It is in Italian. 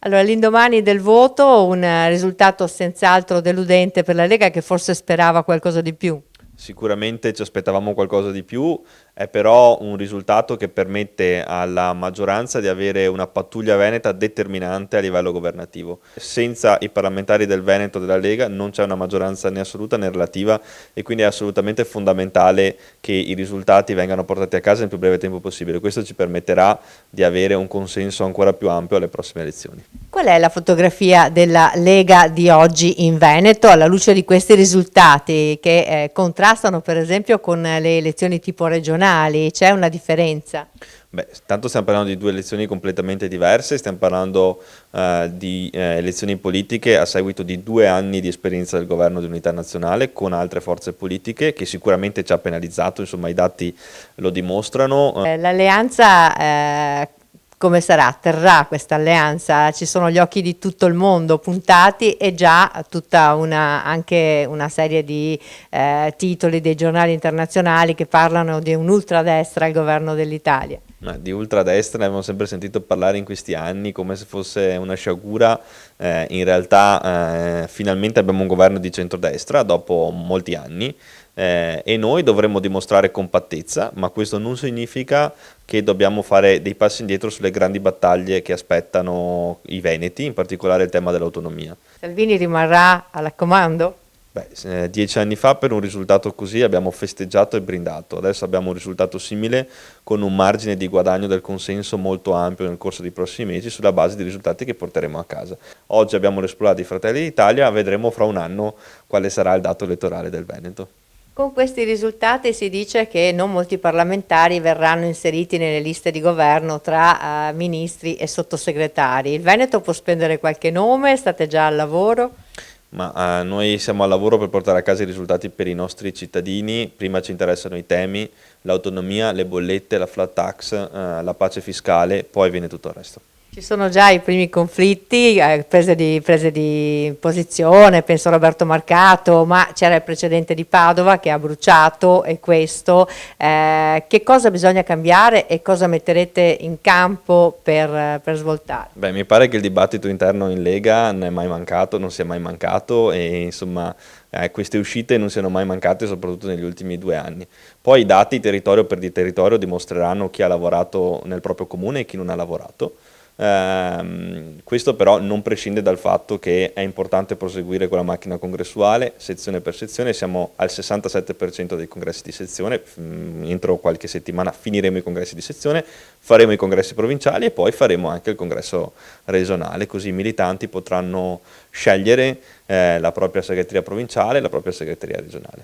Allora, all'indomani del voto, un risultato senz'altro deludente per la Lega che forse sperava qualcosa di più. Sicuramente ci aspettavamo qualcosa di più, è però un risultato che permette alla maggioranza di avere una pattuglia veneta determinante a livello governativo. Senza i parlamentari del Veneto della Lega non c'è una maggioranza né assoluta né relativa e quindi è assolutamente fondamentale che i risultati vengano portati a casa nel più breve tempo possibile. Questo ci permetterà di avere un consenso ancora più ampio alle prossime elezioni. Qual è la fotografia della Lega di oggi in Veneto alla luce di questi risultati che contrastano per esempio con le elezioni tipo regionali? C'è una differenza? Beh, tanto stiamo parlando di due elezioni completamente diverse, stiamo parlando di elezioni politiche a seguito di 2 anni di esperienza del governo di unità nazionale con altre forze politiche che sicuramente ci ha penalizzato, insomma i dati lo dimostrano. L'alleanza come sarà? Terrà questa alleanza? Ci sono gli occhi di tutto il mondo puntati e già tutta anche una serie di titoli dei giornali internazionali che parlano di un'ultradestra al governo dell'Italia. Ma di ultradestra ne abbiamo sempre sentito parlare in questi anni come se fosse una sciagura, in realtà finalmente abbiamo un governo di centrodestra dopo molti anni e noi dovremmo dimostrare compattezza, ma questo non significa che dobbiamo fare dei passi indietro sulle grandi battaglie che aspettano i veneti, in particolare il tema dell'autonomia. Salvini rimarrà al comando? Beh, 10 anni fa per un risultato così abbiamo festeggiato e brindato, adesso abbiamo un risultato simile con un margine di guadagno del consenso molto ampio nel corso dei prossimi mesi sulla base di risultati che porteremo a casa. Oggi abbiamo l'esplorato di Fratelli d'Italia, vedremo fra un anno quale sarà il dato elettorale del Veneto. Con questi risultati si dice che non molti parlamentari verranno inseriti nelle liste di governo tra ministri e sottosegretari. Il Veneto può spendere qualche nome? State già al lavoro? Ma noi siamo al lavoro per portare a casa i risultati per i nostri cittadini, prima ci interessano i temi, l'autonomia, le bollette, la flat tax, la pace fiscale, poi viene tutto il resto. Ci sono già i primi conflitti, prese di posizione, penso a Roberto Marcato, ma c'era il precedente di Padova che ha bruciato e questo. Che cosa bisogna cambiare e cosa metterete in campo per svoltare? Beh, mi pare che il dibattito interno in Lega non è mai mancato, non sia mai mancato e insomma queste uscite non siano mai mancate soprattutto negli ultimi 2 anni. Poi i dati territorio per di territorio dimostreranno chi ha lavorato nel proprio comune e chi non ha lavorato. Questo però non prescinde dal fatto che è importante proseguire con la macchina congressuale, sezione per sezione, siamo al 67% dei congressi di sezione, entro qualche settimana finiremo i congressi di sezione, faremo i congressi provinciali e poi faremo anche il congresso regionale, così i militanti potranno scegliere la propria segreteria provinciale e la propria segreteria regionale.